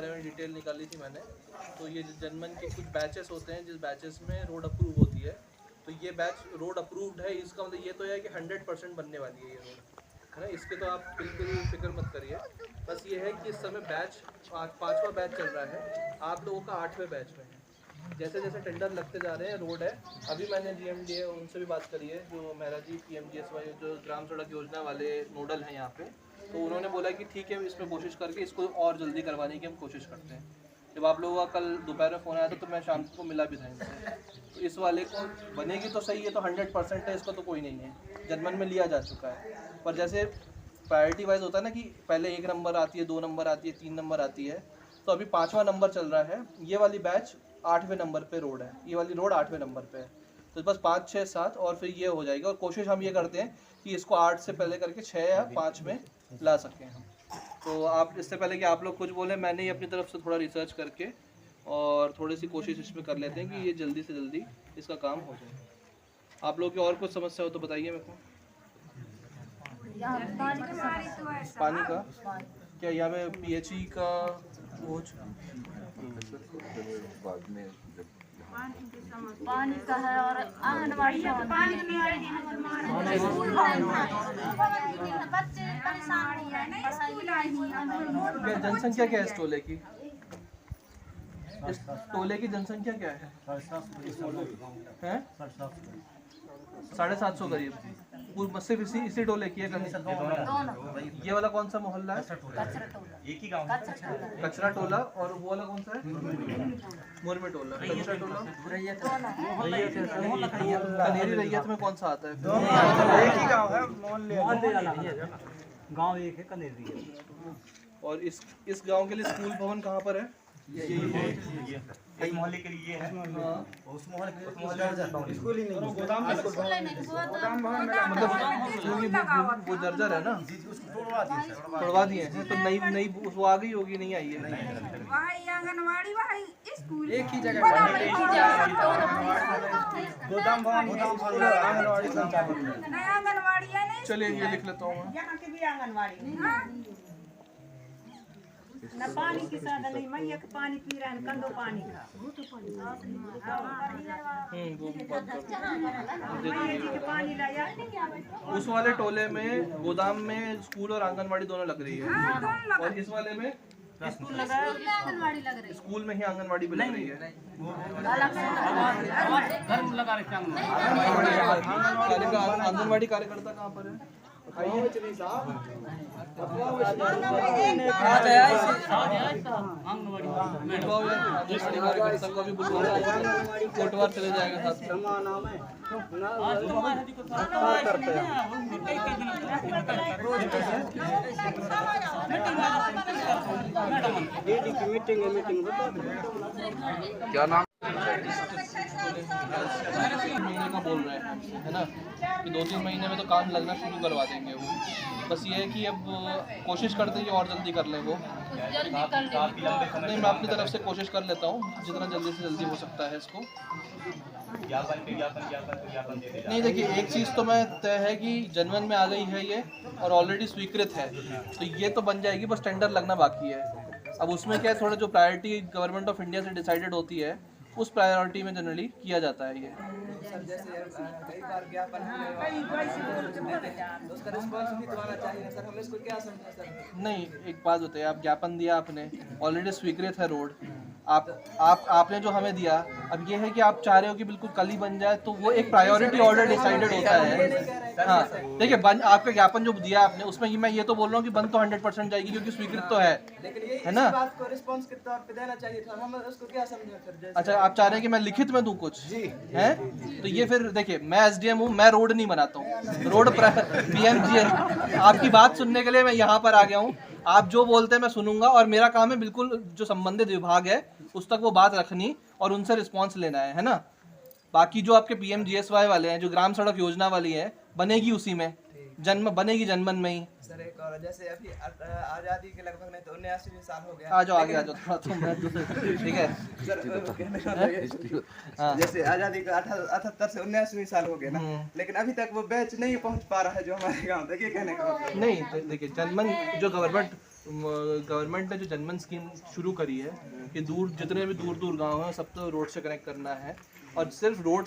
बारे में डिटेल निकाली थी मैंने। तो ये जनमन के कुछ बैचेस होते हैं, जिस बैचेस में रोड अप्रूव होती है, तो ये बैच रोड अप्रूव्ड है। इसका मतलब ये तो है कि 100% बनने वाली है ये रोड, है ना। इसके तो आप बिल्कुल फिक्र मत करिए। बस ये है कि इस समय बैच 5वां बैच चल रहा है, आप लोगों का 8वें बैच में है। जैसे जैसे टेंडर लगते जा रहे हैं, रोड है, अभी मैंने GMDA उनसे भी बात करी है, जो मेहरा जी PMGSY जो ग्राम सड़क योजना वाले नोडल हैं यहाँ पे, तो उन्होंने बोला कि ठीक है, इसमें कोशिश करके इसको और जल्दी करवाने की हम कोशिश करते हैं। जब आप लोगों का कल दोपहर में फ़ोन आया था तो मैं शाम को मिला भी था इनसे। तो इस वाले को बनेगी तो सही है, तो 100% है, इसका तो कोई नहीं है, जनमन में लिया जा चुका है। पर जैसे प्रायोरिटी वाइज होता है ना कि पहले 1 नंबर आती है, 2 नंबर आती है, 3 नंबर आती है, तो अभी 5वां नंबर चल रहा है। ये वाली बैच 8वें नंबर पे रोड है, ये वाली रोड 8वें नंबर पे है। तो बस 5, 6, 7 और फिर ये हो जाएगा। और कोशिश हम ये करते हैं कि इसको 8 से पहले करके 6 या 5 में ला सकें हम। तो आप इससे पहले कि आप लोग कुछ बोले, मैंने ही अपनी तरफ से थोड़ा रिसर्च करके और थोड़ी सी कोशिश इसमें कर लेते हैं कि ये जल्दी से जल्दी इसका काम हो जाए। आप लोग की और कुछ समस्या हो तो बताइए मेरे को। पानी का क्या यहाँ पे PHE का वो पानी का है और आंगनबाड़ी का पानी जनसंख्या क्या है इस टोले की? इस टोले की जनसंख्या क्या है? 750 करीब। पूरी सिर्फ इसी टोले की है। ये वाला कौन सा मोहल्ला है? एक ही गांव, कचरा टोला। और वो वाला कौन सा है? मुरमे टोला। कचरा टोला कनेरी रैयत में कौन सा आता है? एक ही गांव है, गांव एक है, कनेरी। और इस गांव के लिए स्कूल भवन कहाँ पर है? इस मोहल्ले के लिए है। उस मोहल्ले के स्कूल ही नहीं, गोदाम मतलब वो जर्जर है ना, तोड़वा दिए हैं। तो नई वो आ गई होगी, नहीं आई है। आंगनवाड़ी स्कूल एक ही जगह, गोदाम भवन आंगनवाड़ी आंगनवाड़ी है नहीं। चलिए ये लिख लेता हूँ मैं। यहाँ की भी आंगनवाड़ी न पानी की साधन नहीं, मैया के पानी पी रहे हैं, कंदो पानी का वो भी बात कर जी के पानी लाया। उस वाले टोले में गोदाम में स्कूल और आंगनवाड़ी दोनों लग रही है, और इस वाले में स्कूल लगा है, आंगनबाड़ी लग रही स्कूल में ही आंगनवाड़ी भी लग रही है। आंगनवाड़ी कार्यकर्ता कहाँ पर है? कोटवार चले जाएगा साथ में। क्या नाम? महीने का बोल रहे हैं, है ना, कि 2-3 महीने में तो काम लगना शुरू करवा देंगे वो। बस ये है कि अब कोशिश करते हैं कि और जल्दी कर लें वो। नहीं, मैं अपनी तरफ से कोशिश कर लेता हूँ जितना जल्दी से जल्दी हो सकता है इसको। नहीं देखिए, एक चीज़ तो मैं तय है कि जनमन में आ गई है ये और ऑलरेडी स्वीकृत है, तो ये तो बन जाएगी, बस टेंडर लगना बाकी है। अब उसमें क्या है, थोड़ा जो प्रायोरिटी गवर्नमेंट ऑफ इंडिया से डिसाइडेड होती है, उस प्रायोरिटी में जनरली किया जाता है ये। सर जैसे कई बार ज्ञापन उसका रिस्पॉन्स भी दोबारा चाहिए सर, हम इसको क्या समझें सर? नहीं, एक बात बताइए, आप ज्ञापन दिया आपने, ऑलरेडी स्वीकृत है रोड, आपने जो हमें दिया, अब ये है कि आप चाह रहे हो कि बिल्कुल कल ही बन जाए, तो वो एक प्रायोरिटी ऑर्डर डिसाइडेड होता है। हाँ देखिए, आपका ज्ञापन जो दिया आपने, उसमें मैं ये तो बोल रहा हूँ कि बंद तो 100% जाएगी क्योंकि स्वीकृत तो है, है ना। बात को रिस्पॉन्स के तौर पे देना चाहिए था, हम उसको क्या समझें फिर? अच्छा, आप चाह रहे हैं कि मैं लिखित में दूं कुछ? जी है, तो ये फिर देखिए, मैं SDM हूँ, मैं रोड नहीं बनाता हूँ, रोड PMG। आपकी बात सुनने के लिए मैं यहाँ पर आ गया हूँ। आप जो बोलते हैं मैं सुनूंगा, और मेरा काम है बिल्कुल जो संबंधित विभाग है उस तक वो बात रखनी और उनसे रिस्पांस लेना है ना। बाकी जो आपके PMGSY वाले हैं, जो ग्राम सड़क योजना वाली है, बनेगी उसी में, बनेगी जनमन में ही। सर एक और, जैसे अभी आज़ादी के लगभग नहीं तो 79 साल हो गया। आ जाओ आगे आ जाओ थोड़ा, तो मैं ठीक है सर, जैसे आज़ादी का 78 से 79 साल हो गए ना, लेकिन अभी तक वो बैच नहीं पहुंच पा रहा है जो हमारे गांव तक, ये कहने का मतलब। नहीं देखिए, जनमन जो गवर्नमेंट गवर्नमेंट ने जो जनमन स्कीम शुरू करी है कि जितने भी दूर गांव हैं सब तो रोड से कनेक्ट करना है, और सिर्फ रोड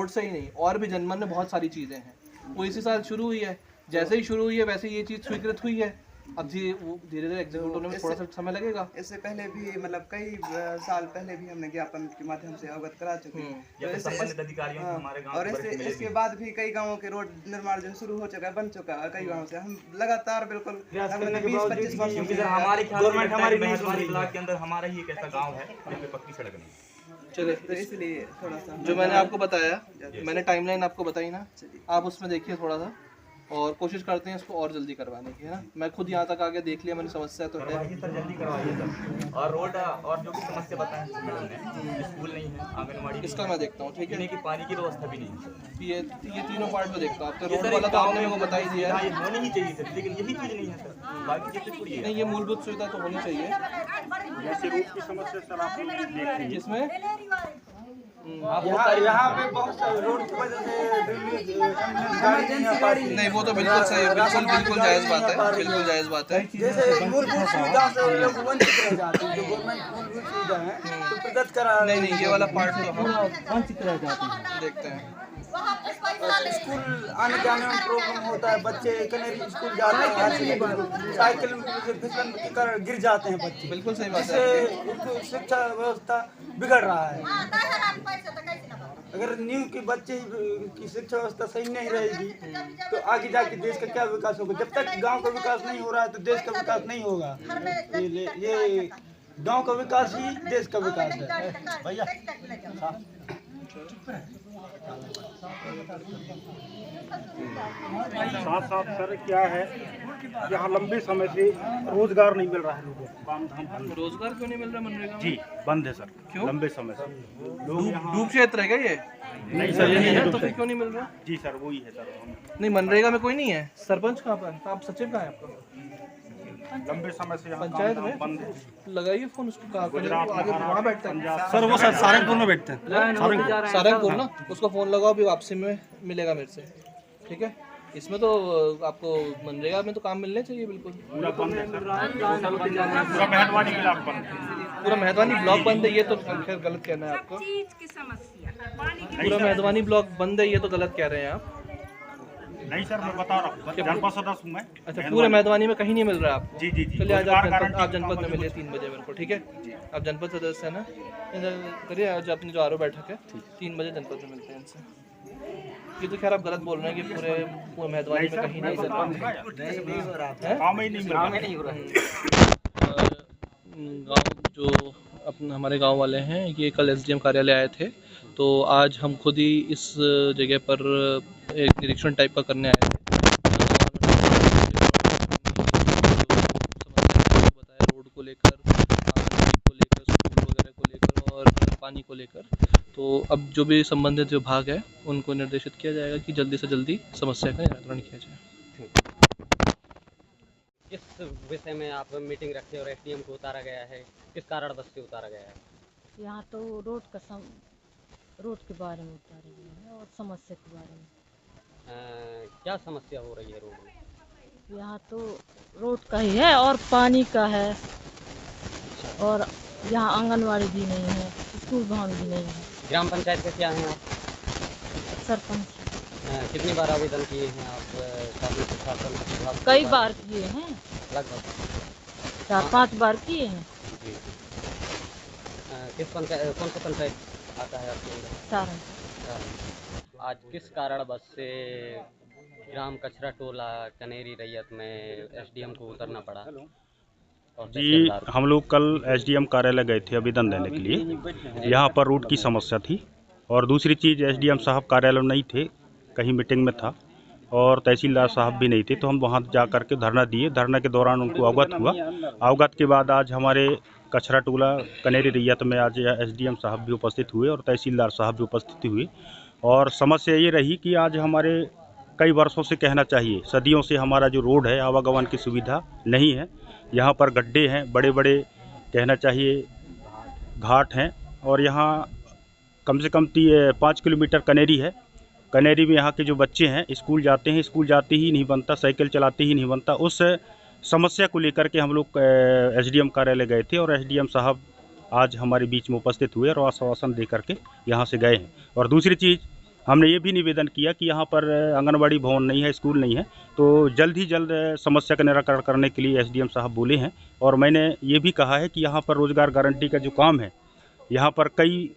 से ही नहीं, और भी जनमन में बहुत सारी चीज़ें हैं, वो इसी साल शुरू हुई है। जैसे ही शुरू हुई है वैसे ये चीज़ स्वीकृत हुई है। अब धीरे धीरे एग्जीक्यूट होने में थोड़ा सा समय लगेगा। इससे पहले भी मतलब कई साल पहले भी हमने ज्ञापन के माध्यम से अवगत करा चुके हैं। तो संबंधित अधिकारियों को हमारे गांव और इसके बाद भी कई गांवों के रोड निर्माण जो शुरू हो चुका है, बन चुका है कई गांवों से। हम लगातार बिल्कुल 20-25 वर्षों क्योंकि सर हमारे गवर्नमेंट हमारी ब्लॉक के अंदर हमारा ही एक ऐसा गाँव है जहाँ पे पक्की सड़क नहीं। चलिए, तो इसलिए थोड़ा सा जो मैंने आपको बताया, मैंने टाइमलाइन आपको बताई ना, आप उसमें देखिए थोड़ा सा, और कोशिश करते हैं इसको और जल्दी करवाने की, है ना। मैं खुद यहाँ तक आके देख लिया, मैंने समस्या तो है। सर जल्दी करवाइए सर। और रोड और जो भी समस्या बताएं स्कूल नहीं है, आंगनबाड़ी इसका मैं देखता हूँ, ठीक है। पीने की पानी की व्यवस्था भी नहीं है। ये तीनों पार्ट में देखता हूँ। आपका रोड वाला तो आपने मेरे को बता ही दिया है। ये होनी ही चाहिए सर, लेकिन यही चीज़ नहीं है सर। बाकी चीज़ छोड़िए। नहीं, ये मूलभूत सुविधा तो होनी चाहिए। जैसे रोड की समस्या सर आप लोग देख रहे हैं, जिसमें यहाँ पे बहुत सारे रोड की वजह से इमरजेंसी गाड़ी नहीं, वो तो बिल्कुल सही है, बिल्कुल जायज़ बात है, बिल्कुल जायज़ बात है। जैसे मूलभूत सुविधा से लोग वंचित रह जाते हैं। जो गवर्नमेंट मूलभूत सुविधा है तो प्रगत करा नहीं, ये वाला पार्ट तो हम वंचित रह जाते हैं। देखते हैं। स्कूल आने जाने में प्रॉब्लम होता है, बच्चे कनेरी स्कूल जाते हैं, साइकिल से फिसलन के कारण गिर जाते हैं बच्चे। बिल्कुल सही बात जिससे है। उनकी शिक्षा व्यवस्था बिगड़ रहा है। अगर न्यू की बच्चे की शिक्षा व्यवस्था सही नहीं रहेगी तो आगे जाके देश का क्या विकास होगा। जब तक गांव का विकास नहीं हो रहा है तो देश का विकास नहीं होगा। ये गांव का विकास ही देश का विकास है। भैया साथ साथ सर क्या है, यहाँ लंबे समय से रोजगार नहीं मिल रहा है लोगों को। काम धाम बंद। रोजगार क्यों नहीं मिल रहा मनरेगा में? जी बंद है सर। क्यों? लंबे समय से डूब क्षेत्र है क्या ये? नहीं सर, ये नहीं है तो फिर क्यों नहीं मिल रहा? जी सर वही है सर। नहीं, मनरेगा में कोई नहीं है। सरपंच कहाँ पर? आप सचिव कहाँ है आपका? लंबे समय से यहाँ पंचायत काम में बंद है। लगाइए फोन उसको। कहाँ गुजरात, आगे वहाँ बैठता है सर वो सर सारंगपुर में बैठते हैं। सारंगपुर ना, उसको फोन लगाओ, अभी वापसी में मिलेगा मेरे से, ठीक है। इसमें तो आपको मनरेगा में तो काम मिलने चाहिए बिल्कुल। पूरा बंद है सर, पूरा मेहरबानी ब्लॉक बंद है। पूरा मेहरबानी ब्लॉक बंद है, ये तो खैर गलत कहना है आपको। चीज की समस्या पूरा मेहरबानी ब्लॉक बंद है, ये तो गलत कह रहे हैं आप। नहीं सर मैं बता रहा हूँ, जनपद सदस्य हूँ मैं। अच्छा, पूरे मेहरबानी में कहीं नहीं मिल रहा है आपको? जी जी जी। चलिए, आज आप जनपद में मिलिए 3 बजे मेरे को, ठीक है। आप जनपद सदस्य है ना, करिए आज अपनी जो आरओ बैठक है 3 बजे जनपद में मिलते हैं इनसे। ये तो खैर आप गलत बोल रहे हैं कि पूरे मेहरबानी में कहीं नहीं गाँव जो अपने हमारे गांव वाले हैं, ये कल एसडीएम कार्यालय आए थे, तो आज हम खुद ही इस जगह पर एक निरीक्षण टाइप का करने आए थे। बताया रोड को लेकर, स्कूल वगैरह को लेकर और पानी को लेकर। तो अब जो भी संबंधित विभाग है उनको निर्देशित किया जाएगा कि जल्दी से जल्दी समस्या का निराकरण किया जाए। किस विषय में आप मीटिंग रखे और एसडीएम को उतारा गया है, किस कारण बस से उतारा गया है? यहाँ तो रोड के बारे में उतारे गए हैं और समस्या के बारे में। क्या समस्या हो रही है रोड में? यहाँ तो रोड का ही है और पानी का है, और यहाँ आंगनवाड़ी भी नहीं है, स्कूल भवन भी नहीं है। ग्राम पंचायत के क्या हैं आप? सरपंच कितनी बार आवेदन किए हैं आप शासन प्रशासन विभाग? कई बार किए हैं, लगभग 4-5 बार किए हैं। जी। किस पंचायत, कौन सा पंचायत आता है आपके अंदर? सारंग। आज किस कारण बस से ग्राम कचरा टोला कनेरी रैयत में एसडीएम को उतरना पड़ा? जी, हम लोग कल एसडीएम कार्यालय गए थे आवेदन देने के लिए। यहाँ पर रोड की समस्या थी, और दूसरी चीज़ एसडीएम साहब कार्यालय में नहीं थे, कहीं मीटिंग में था, और तहसीलदार साहब भी नहीं थे, तो हम वहाँ जा कर के धरना दिए। धरना के दौरान उनको अवगत हुआ। अवगत के बाद आज हमारे कचरा टोला कनेरी रैयत में आज एसडीएम साहब भी उपस्थित हुए और तहसीलदार साहब भी उपस्थित हुए। और समस्या ये रही कि आज हमारे कई वर्षों से, कहना चाहिए सदियों से, हमारा जो रोड है आवागमन की सुविधा नहीं है। यहाँ पर गड्ढे हैं बड़े बड़े, कहना चाहिए घाट हैं, और यहाँ कम से कम 5 किलोमीटर कनेरी है। कनेरी में यहाँ के जो बच्चे हैं स्कूल जाते हैं, स्कूल जाते ही नहीं बनता, साइकिल चलाते ही नहीं बनता। उस समस्या को लेकर के हम लोग एसडीएम कार्यालय गए थे और एसडीएम साहब आज हमारे बीच में उपस्थित हुए और आश्वासन दे करके यहाँ से गए हैं। और दूसरी चीज़ हमने ये भी निवेदन किया कि यहाँ पर आंगनबाड़ी भवन नहीं है, स्कूल नहीं है, तो जल्द ही जल्द समस्या का निराकरण करने के लिए एसडीएम साहब बोले हैं। और मैंने ये भी कहा है कि यहाँ पर रोज़गार गारंटी का जो काम है यहाँ पर कई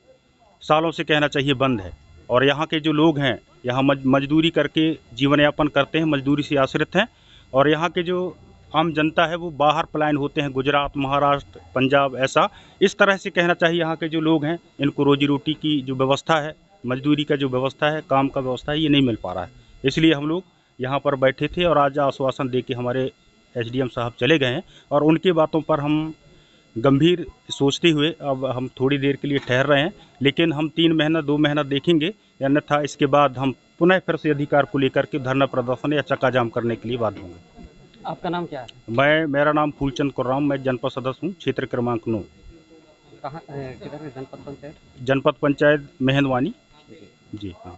सालों से कहना चाहिए बंद है। और यहाँ के जो लोग हैं यहाँ मजदूरी करके जीवन यापन करते हैं, मजदूरी से आश्रित हैं। और यहाँ के जो आम जनता है वो बाहर पलायन होते हैं, गुजरात, महाराष्ट्र, पंजाब, ऐसा इस तरह से कहना चाहिए। यहाँ के जो लोग हैं इनको रोजी रोटी की जो व्यवस्था है, मजदूरी का जो व्यवस्था है, काम का व्यवस्था है, ये नहीं मिल पा रहा है। इसलिए हम लोग यहाँ पर बैठे थे और आज आश्वासन दे के हमारे एसडीएम साहब चले गए हैं। और उनकी बातों पर हम गंभीर सोचते हुए अब हम थोड़ी देर के लिए ठहर रहे हैं, लेकिन हम 3 महीना 2 महीना देखेंगे, अन्यथा इसके बाद हम पुनः फिर से अधिकार को लेकर के धरना प्रदर्शन या चक्का जाम करने के लिए बाध्य होंगे। आपका नाम क्या है? मेरा नाम फूलचंद कुर्राम, मैं जनपद सदस्य हूँ, क्षेत्र क्रमांक 9। कहाँ किधर है? जनपद पंचायत? जनपद पंचायत मेहंदवानी। जी हाँ।